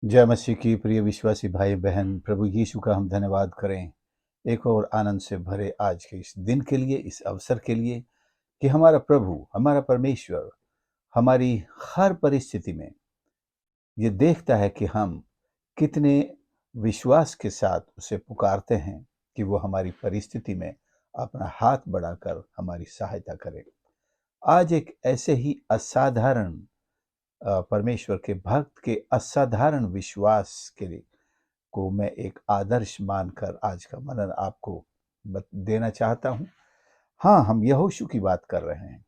जय मसीह की प्रिय विश्वासी भाई बहन, प्रभु यीशु का हम धन्यवाद करें एक और आनंद से भरे आज के इस दिन के लिए, इस अवसर के लिए कि हमारा प्रभु, हमारा परमेश्वर हमारी हर परिस्थिति में ये देखता है कि हम कितने विश्वास के साथ उसे पुकारते हैं कि वो हमारी परिस्थिति में अपना हाथ बढ़ाकर हमारी सहायता करे। आज एक ऐसे ही असाधारण परमेश्वर के भक्त के असाधारण विश्वास के लिए को मैं एक आदर्श मानकर आज का मनन आपको देना चाहता हूं। हाँ, हम यहोशू की बात कर रहे हैं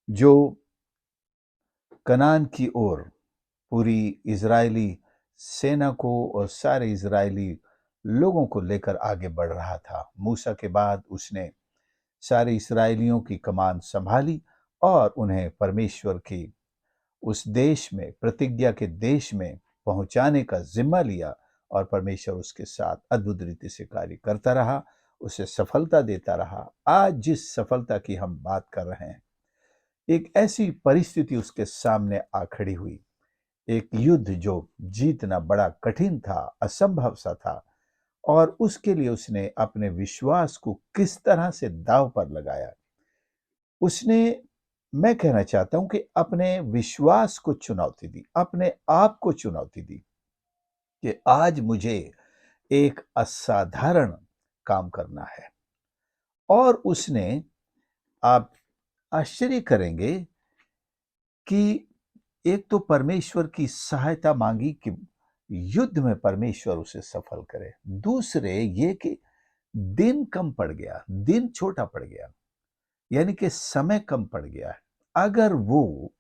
जो कनान की ओर पूरी इजरायली सेना को और सारे इजरायली लोगों को लेकर आगे बढ़ रहा था। मूसा के बाद उसने सारे इसराइलियों की कमान संभाली और उन्हें परमेश्वर की उस देश में, प्रतिज्ञा के देश में पहुंचाने का जिम्मा लिया और परमेश्वर उसके साथ अद्भुत रीति से कार्य करता रहा, उसे सफलता देता रहा। आज जिस सफलता की हम बात कर रहे हैं, एक ऐसी परिस्थिति उसके सामने आ खड़ी हुई, एक युद्ध जो जीतना बड़ा कठिन था, असंभव सा था, और उसके लिए उसने अपने विश्वास को किस तरह से दांव पर लगाया। उसने, मैं कहना चाहता हूं कि अपने विश्वास को चुनौती दी, अपने आप को चुनौती दी कि आज मुझे एक असाधारण काम करना है। और उसने, आप आश्चर्य करेंगे कि एक तो परमेश्वर की सहायता मांगी कि युद्ध में परमेश्वर उसे सफल करे। दूसरे ये कि दिन कम पड़ गया, दिन छोटा पड़ गया, यानी कि समय कम पड़ गया है। अगर वो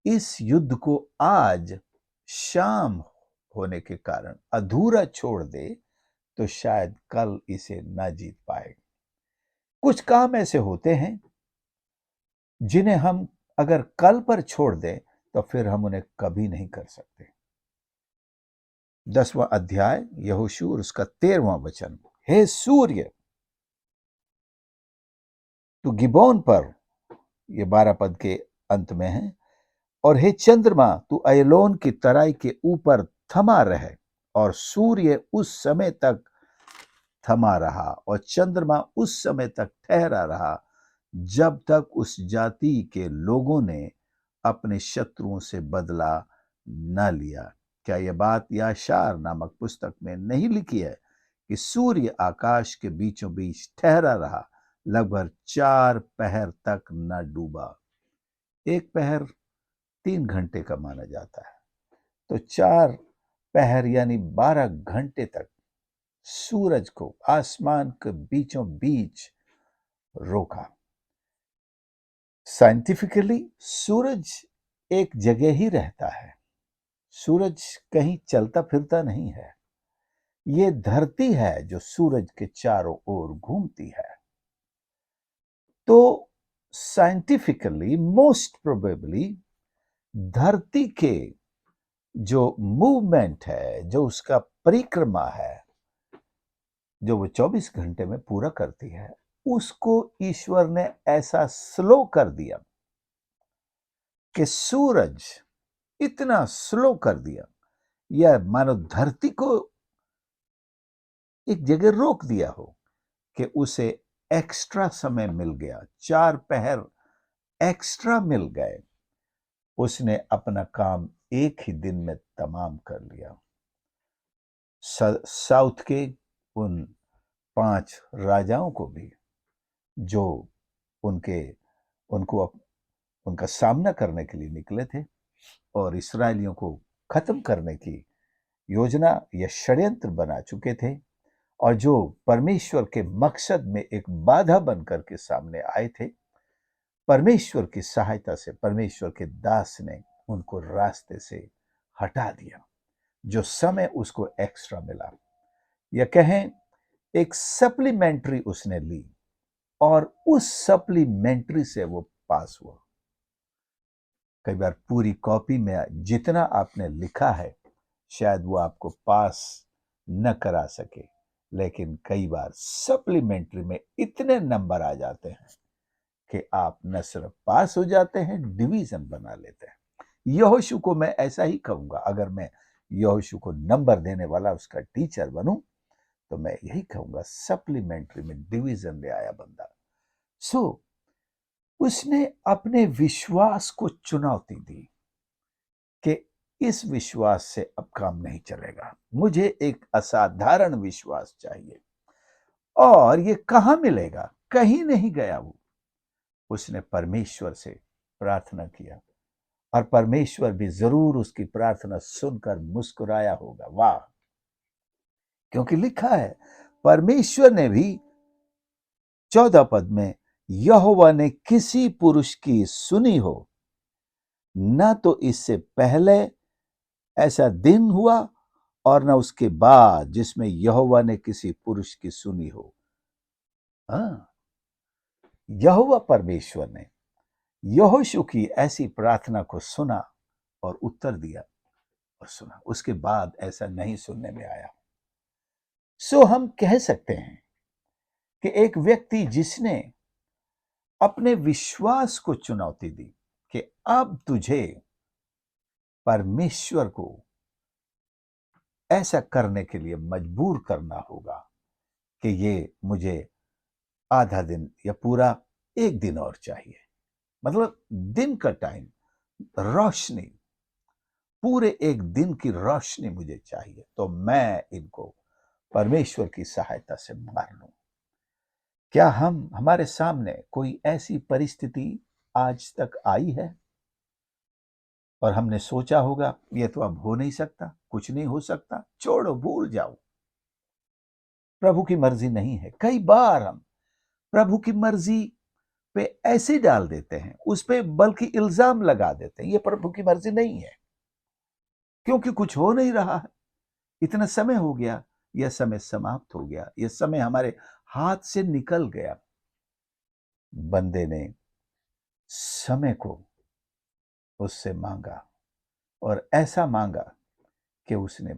इस युद्ध को आज शाम होने के कारण अधूरा छोड़ दे तो शायद कल इसे ना जीत पाए। कुछ काम ऐसे होते हैं जिन्हें हम अगर कल पर छोड़ दें तो फिर हम उन्हें कभी नहीं कर सकते। 10वां अध्याय यहोशू और उसका 13वां वचन। हे सूर्य, तू गिबोन पर, ये 12 पद के अंत में है, और हे चंद्रमा, तू अयलोन की तराई के ऊपर थमा रहे। और सूर्य उस समय तक थमा रहा और चंद्रमा उस समय तक ठहरा रहा जब तक उस जाति के लोगों ने अपने शत्रुओं से बदला न लिया। क्या यह बात याशार नामक पुस्तक में नहीं लिखी है कि सूर्य आकाश के बीचों बीच ठहरा रहा, लगभग 4 पहर तक न डूबा। एक पहर 3 घंटे का माना जाता है, तो 4 पहर यानी 12 घंटे तक सूरज को आसमान के बीचों बीच रोका। साइंटिफिकली सूरज एक जगह ही रहता है, सूरज कहीं चलता फिरता नहीं है। ये धरती है जो सूरज के चारों ओर घूमती है। तो साइंटिफिकली मोस्ट प्रोबेबली धरती के जो मूवमेंट है, जो उसका परिक्रमा है, जो वो 24 घंटे में पूरा करती है, उसको ईश्वर ने ऐसा स्लो कर दिया कि सूरज इतना स्लो कर दिया, या मानो धरती को एक जगह रोक दिया हो कि उसे एक्स्ट्रा समय मिल गया, 4 पहर एक्स्ट्रा मिल गए। उसने अपना काम एक ही दिन में तमाम कर लिया। साउथ के उन 5 राजाओं को भी, जो उनके उनको उनका सामना करने के लिए निकले थे और इसराइलियों को खत्म करने की योजना या षड्यंत्र बना चुके थे, और जो परमेश्वर के मकसद में एक बाधा बनकर के सामने आए थे, परमेश्वर की सहायता से परमेश्वर के दास ने उनको रास्ते से हटा दिया। जो समय उसको एक्स्ट्रा मिला, या कहें एक सप्लीमेंट्री उसने ली, और उस सप्लीमेंट्री से वो पास हुआ। कई बार पूरी कॉपी में जितना आपने लिखा है शायद वो आपको पास न करा सके, लेकिन कई बार सप्लीमेंट्री में इतने नंबर आ जाते हैं कि आप न सिर्फ पास हो जाते हैं, डिवीजन बना लेते हैं। यहोशू को मैं ऐसा ही कहूंगा। अगर मैं यहोशू को नंबर देने वाला उसका टीचर बनूं, तो मैं यही कहूंगा सप्लीमेंट्री में डिवीजन ले आया बंदा। सो उसने अपने विश्वास को चुनौती दी कि इस विश्वास से अब काम नहीं चलेगा, मुझे एक असाधारण विश्वास चाहिए। और ये कहां मिलेगा? कहीं नहीं गया वो। उसने परमेश्वर से प्रार्थना किया और परमेश्वर भी जरूर उसकी प्रार्थना सुनकर मुस्कुराया होगा। वाह! क्योंकि लिखा है परमेश्वर ने भी 14 पद में, यहोवा ने किसी पुरुष की सुनी हो, न तो इससे पहले ऐसा दिन हुआ और न उसके बाद जिसमें यहोवा ने किसी पुरुष की सुनी हो। हाँ, यहोवा परमेश्वर ने यहोशू की ऐसी प्रार्थना को सुना और उत्तर दिया और सुना, उसके बाद ऐसा नहीं सुनने में आया। सो हम कह सकते हैं कि एक व्यक्ति जिसने अपने विश्वास को चुनौती दी कि अब तुझे परमेश्वर को ऐसा करने के लिए मजबूर करना होगा कि ये मुझे आधा दिन या पूरा एक दिन और चाहिए, मतलब दिन का टाइम, रोशनी, पूरे एक दिन की रोशनी मुझे चाहिए, तो मैं इनको परमेश्वर की सहायता से मार लूं। क्या हमारे सामने कोई ऐसी परिस्थिति आज तक आई है और हमने सोचा होगा ये तो अब हो नहीं सकता, कुछ नहीं हो सकता, छोड़ो, भूल जाओ, प्रभु की मर्जी नहीं है? कई बार हम प्रभु की मर्जी पे ऐसे डाल देते हैं, उस पे बल्कि इल्जाम लगा देते हैं, ये प्रभु की मर्जी नहीं है, क्योंकि कुछ हो नहीं रहा है, इतना समय हो गया, यह समय समाप्त हो गया, यह समय हमारे हाथ से निकल गया। बंदे ने समय को उससे मांगा और ऐसा मांगा कि उसने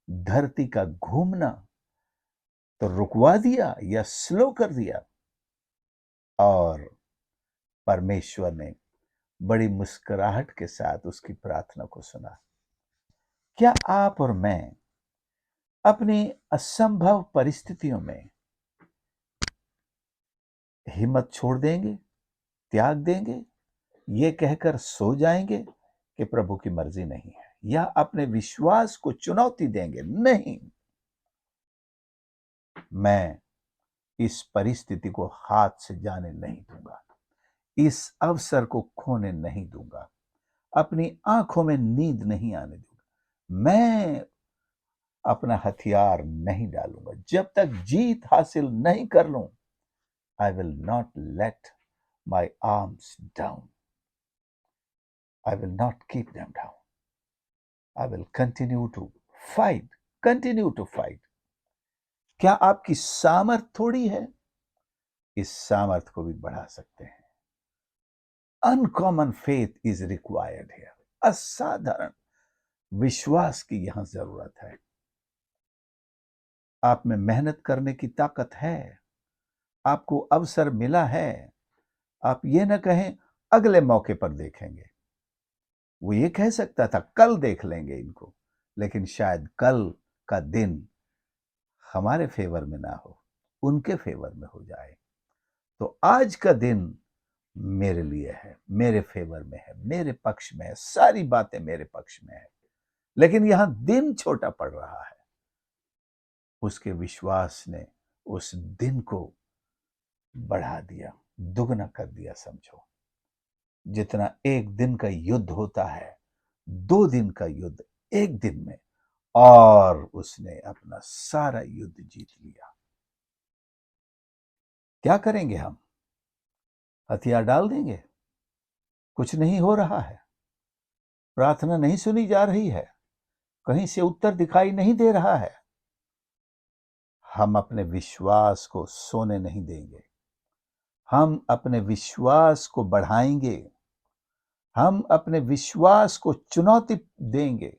धरती का घूमना तो रुकवा दिया या स्लो कर दिया, और परमेश्वर ने बड़ी मुस्कुराहट के साथ उसकी प्रार्थना को सुना। क्या आप और मैं अपनी असंभव परिस्थितियों में हिम्मत छोड़ देंगे, त्याग देंगे, ये कहकर सो जाएंगे कि प्रभु की मर्जी नहीं है, या अपने विश्वास को चुनौती देंगे? नहीं, मैं इस परिस्थिति को हाथ से जाने नहीं दूंगा, इस अवसर को खोने नहीं दूंगा, अपनी आंखों में नींद नहीं आने दूंगा, मैं अपना हथियार नहीं डालूंगा, जब तक जीत हासिल नहीं कर लूं। I will not let my arms down, I will not keep them down, I will continue to fight, continue to fight. क्या आपकी सामर्थ थोड़ी है? इस सामर्थ को भी बढ़ा सकते हैं। Uncommon faith is required here, असाधारण विश्वास की यहां जरूरत है। आप में मेहनत करने की ताकत है, आपको अवसर मिला है, आप ये ना कहें अगले मौके पर देखेंगे। वो ये कह सकता था कल देख लेंगे इनको, लेकिन शायद कल का दिन हमारे फेवर में ना हो, उनके फेवर में हो जाए। तो आज का दिन मेरे लिए है, मेरे फेवर में है, मेरे पक्ष में है, सारी बातें मेरे पक्ष में है, लेकिन यहां दिन छोटा पड़ रहा है। उसके विश्वास ने उस दिन को बढ़ा दिया, दुगना कर दिया। समझो, जितना एक दिन का युद्ध होता है, 2 दिन का युद्ध एक दिन में, और उसने अपना सारा युद्ध जीत लिया। क्या करेंगे हम? हथियार डाल देंगे? कुछ नहीं हो रहा है, प्रार्थना नहीं सुनी जा रही है, कहीं से उत्तर दिखाई नहीं दे रहा है। हम अपने विश्वास को सोने नहीं देंगे, हम अपने विश्वास को बढ़ाएंगे, हम अपने विश्वास को चुनौती देंगे,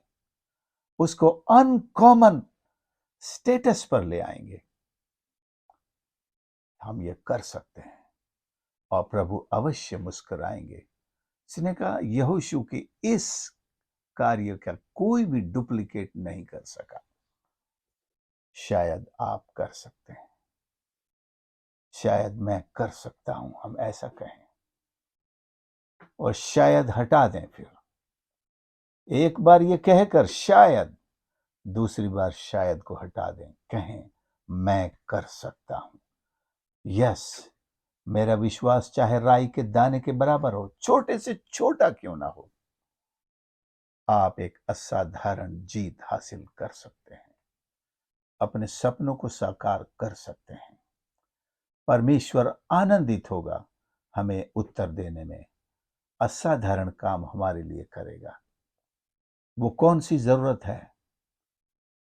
उसको अनकॉमन स्टेटस पर ले आएंगे। हम ये कर सकते हैं और प्रभु अवश्य मुस्कुराएंगे। इसने कहा यहोशू की इस कार्य का कोई भी डुप्लीकेट नहीं कर सका। शायद आप कर सकते हैं, शायद मैं कर सकता हूं, हम ऐसा कहें, और शायद हटा दें। फिर एक बार ये कहकर शायद, दूसरी बार शायद को हटा दें, कहें मैं कर सकता हूं। यस, मेरा विश्वास चाहे राई के दाने के बराबर हो, छोटे से छोटा क्यों ना हो, आप एक असाधारण जीत हासिल कर सकते हैं, अपने सपनों को साकार कर सकते हैं। परमेश्वर आनंदित होगा हमें उत्तर देने में, असाधारण काम हमारे लिए करेगा। वो कौन सी जरूरत है?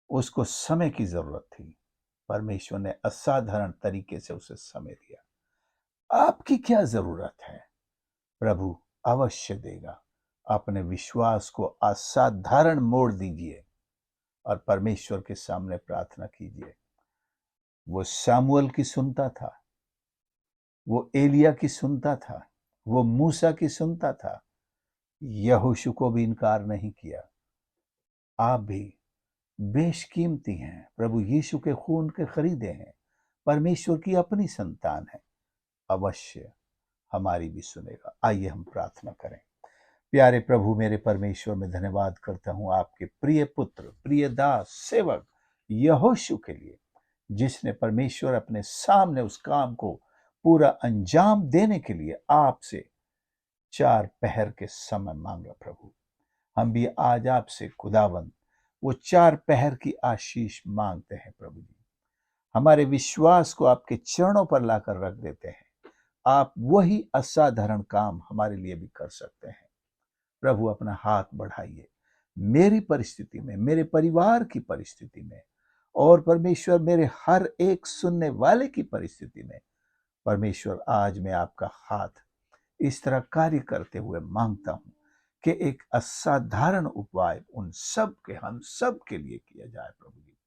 उसको समय की जरूरत थी, परमेश्वर ने असाधारण तरीके से उसे समय दिया। आपकी क्या जरूरत है? प्रभु अवश्य देगा। अपने विश्वास को असाधारण मोड़ दीजिए और परमेश्वर के सामने प्रार्थना कीजिए। वो सामुएल की सुनता था, वो एलिया की सुनता था, वो मूसा की सुनता था, यहोशू को भी इनकार नहीं किया। आप भी बेशकीमती हैं, प्रभु यीशु के खून के खरीदे हैं, परमेश्वर की अपनी संतान है, अवश्य हमारी भी सुनेगा। आइए हम प्रार्थना करें। प्यारे प्रभु मेरे परमेश्वर, मैं धन्यवाद करता हूं आपके प्रिय पुत्र, प्रिय दास, सेवक यहोशू के लिए, जिसने परमेश्वर अपने सामने उस काम को पूरा अंजाम देने के लिए आपसे 4 पहर के समय मांगा। प्रभु हम भी आज आपसे खुदावंद वो 4 पहर की आशीष मांगते हैं। प्रभु जी, हमारे विश्वास को आपके चरणों पर लाकर रख देते हैं। आप वही असाधारण काम हमारे लिए भी कर सकते हैं। प्रभु अपना हाथ बढ़ाइए मेरी परिस्थिति में, मेरे परिवार की परिस्थिति में, और परमेश्वर मेरे हर एक सुनने वाले की परिस्थिति में। परमेश्वर आज मैं आपका हाथ इस तरह कार्य करते हुए मांगता हूं कि एक असाधारण उपाय उन सब के, हम सब के लिए किया जाए। प्रभु जी,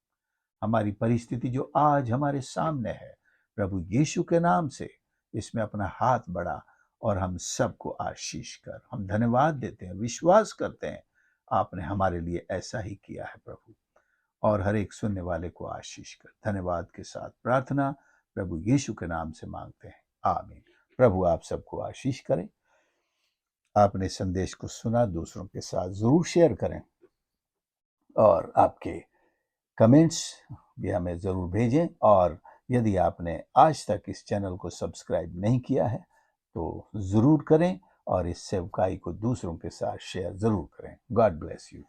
हमारी परिस्थिति जो आज हमारे सामने है, प्रभु यीशु के नाम से इसमें अपना हाथ बढ़ा और हम सबको आशीष कर। हम धन्यवाद देते हैं, विश्वास करते हैं आपने हमारे लिए ऐसा ही किया है प्रभु, और हर एक सुनने वाले को आशीष कर। धन्यवाद के साथ प्रार्थना प्रभु यीशु के नाम से मांगते हैं, आमीन। प्रभु आप सबको आशीष करें। आपने संदेश को सुना, दूसरों के साथ जरूर शेयर करें, और आपके कमेंट्स भी हमें ज़रूर भेजें। और यदि आपने आज तक इस चैनल को सब्सक्राइब नहीं किया है तो ज़रूर करें, और इस सेवकाई को दूसरों के साथ शेयर ज़रूर करें। God bless you.